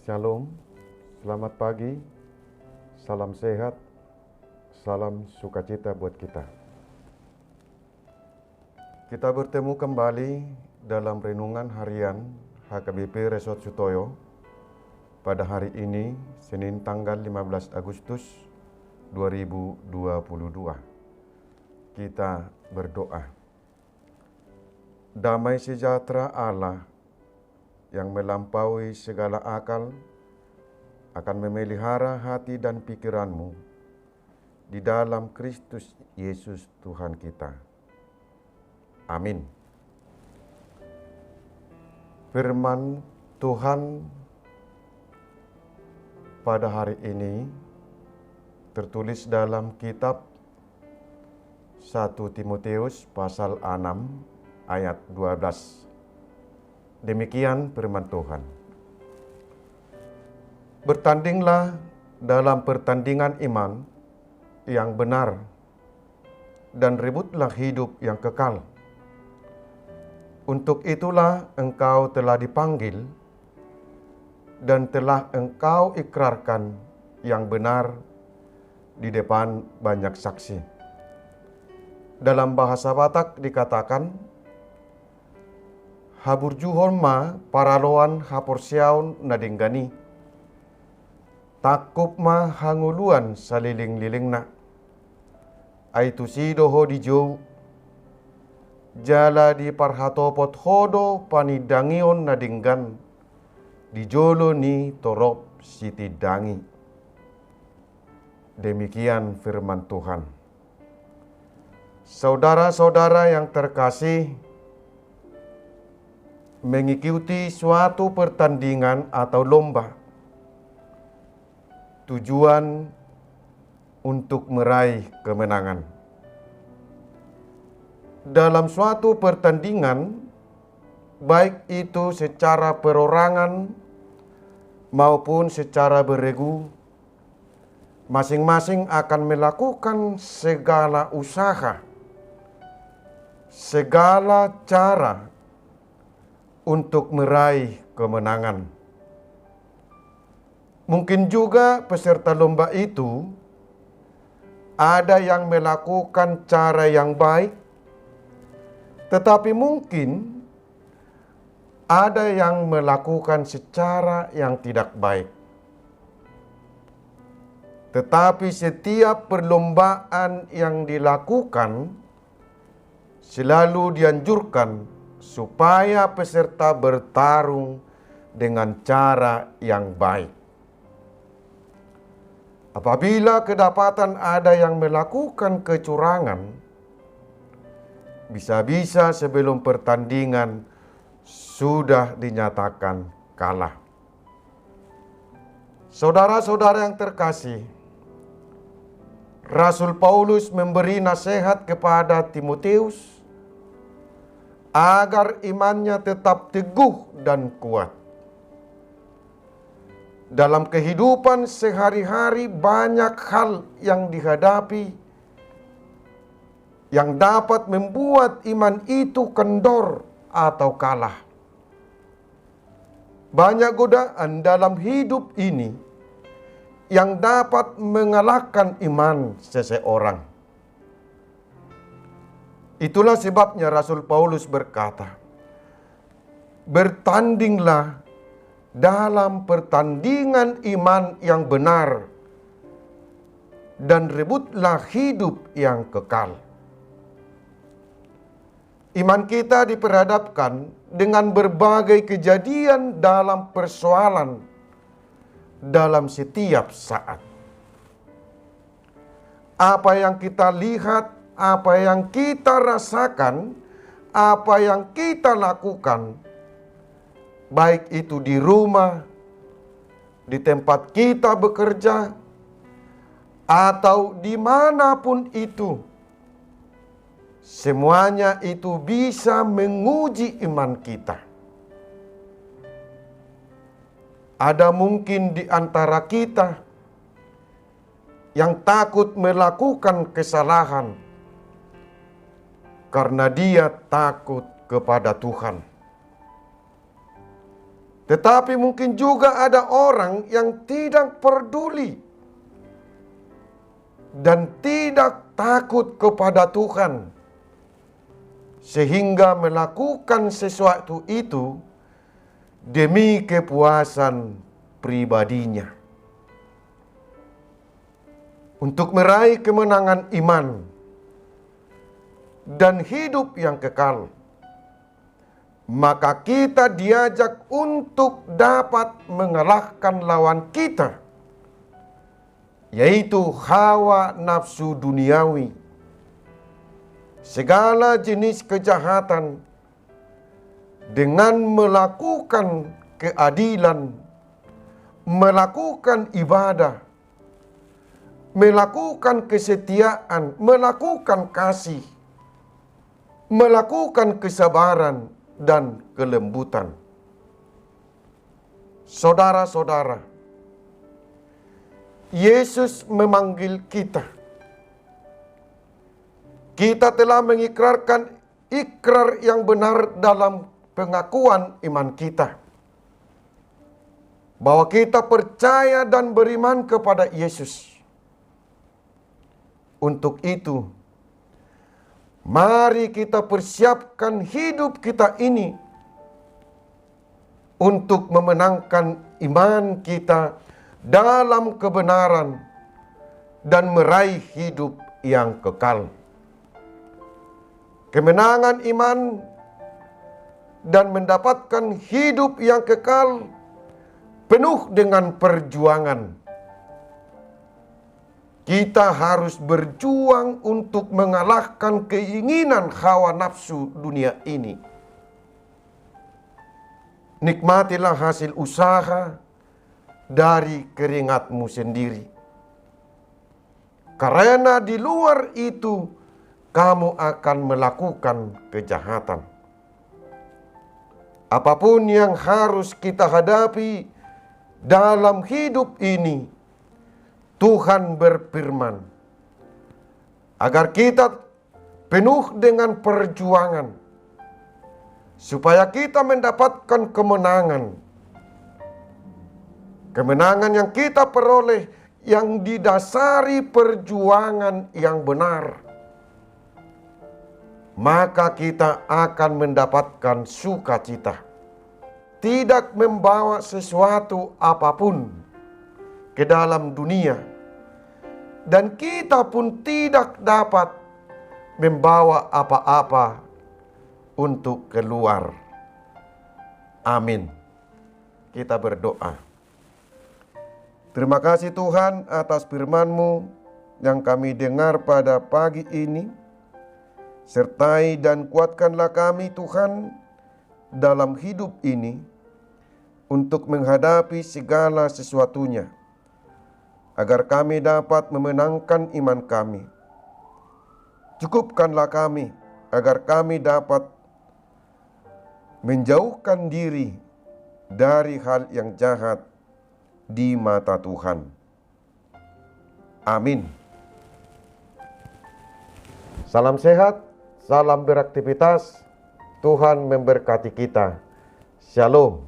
Shalom, selamat pagi, salam sehat, salam sukacita buat kita. Kita bertemu kembali dalam renungan harian HKBP Resort Sutoyo pada hari ini, Senin tanggal 15 Agustus 2022. Kita berdoa. Damai sejahtera Allah yang melampaui segala akal akan memelihara hati dan pikiranmu di dalam Kristus Yesus Tuhan kita. Amin. Firman Tuhan pada hari ini tertulis dalam kitab 1 Timotius pasal 6 ayat 12. Demikian firman Tuhan. Bertandinglah dalam pertandingan iman yang benar dan rebutlah hidup yang kekal. Untuk itulah engkau telah dipanggil dan telah engkau ikrarkan yang benar di depan banyak saksi. Dalam bahasa Batak dikatakan, haburjuhon ma paraloan haporsiaun nadinggani. Takup ma hanguluan saliling-lilingna. Aitu sidoho di jou. Jala di parhatopot hodo panidangion nadinggan. Di jolo ni torop sitidangi. Demikian firman Tuhan. Saudara-saudara yang terkasih, mengikuti suatu pertandingan atau lomba, tujuan untuk meraih kemenangan. Dalam suatu pertandingan, baik itu secara perorangan maupun secara beregu, masing-masing akan melakukan segala usaha, segala cara untuk meraih kemenangan. Mungkin juga peserta lomba itu ada yang melakukan cara yang baik, tetapi mungkin ada yang melakukan secara yang tidak baik. Tetapi setiap perlombaan yang dilakukan selalu dianjurkan supaya peserta bertarung dengan cara yang baik. Apabila kedapatan ada yang melakukan kecurangan, bisa-bisa sebelum pertandingan sudah dinyatakan kalah. Saudara-saudara yang terkasih, Rasul Paulus memberi nasihat kepada Timotius agar imannya tetap teguh dan kuat. Dalam kehidupan sehari-hari banyak hal yang dihadapi yang dapat membuat iman itu kendor atau kalah. Banyak godaan dalam hidup ini yang dapat mengalahkan iman seseorang. Itulah sebabnya Rasul Paulus berkata, bertandinglah dalam pertandingan iman yang benar dan rebutlah hidup yang kekal. Iman kita diperhadapkan dengan berbagai kejadian dalam persoalan dalam setiap saat. Apa yang kita lihat, apa yang kita rasakan, apa yang kita lakukan, baik itu di rumah, di tempat kita bekerja, atau dimanapun itu, semuanya itu bisa menguji iman kita. Ada mungkin di antara kita yang takut melakukan kesalahan karena dia takut kepada Tuhan. Tetapi mungkin juga ada orang yang tidak peduli dan tidak takut kepada Tuhan, sehingga melakukan sesuatu itu demi kepuasan pribadinya, untuk meraih kemenangan iman dan hidup yang kekal. Maka kita diajak untuk dapat mengalahkan lawan kita, yaitu hawa nafsu duniawi, segala jenis kejahatan, dengan melakukan keadilan, melakukan ibadah, melakukan kesetiaan, melakukan kasih, melakukan kesabaran dan kelembutan. Saudara-saudara, Yesus memanggil kita. Kita telah mengikrarkan ikrar yang benar dalam pengakuan iman kita, bahwa kita percaya dan beriman kepada Yesus. Untuk itu, mari kita persiapkan hidup kita ini untuk memenangkan iman kita dalam kebenaran dan meraih hidup yang kekal. Kemenangan iman dan mendapatkan hidup yang kekal penuh dengan perjuangan. Kita harus berjuang untuk mengalahkan keinginan hawa nafsu dunia ini. Nikmatilah hasil usaha dari keringatmu sendiri, karena di luar itu kamu akan melakukan kejahatan. Apapun yang harus kita hadapi dalam hidup ini, Tuhan berfirman agar kita penuh dengan perjuangan, supaya kita mendapatkan kemenangan. Kemenangan yang kita peroleh yang didasari perjuangan yang benar. Maka kita akan mendapatkan sukacita, tidak membawa sesuatu apapun ke dalam dunia, dan kita pun tidak dapat membawa apa-apa untuk keluar. Amin. Kita berdoa. Terima kasih Tuhan atas firman-Mu yang kami dengar pada pagi ini. Sertai dan kuatkanlah kami Tuhan dalam hidup ini untuk menghadapi segala sesuatunya, agar kami dapat memenangkan iman kami. Cukupkanlah kami agar kami dapat menjauhkan diri dari hal yang jahat di mata Tuhan. Amin. Salam sehat, salam beraktivitas. Tuhan memberkati kita. Shalom.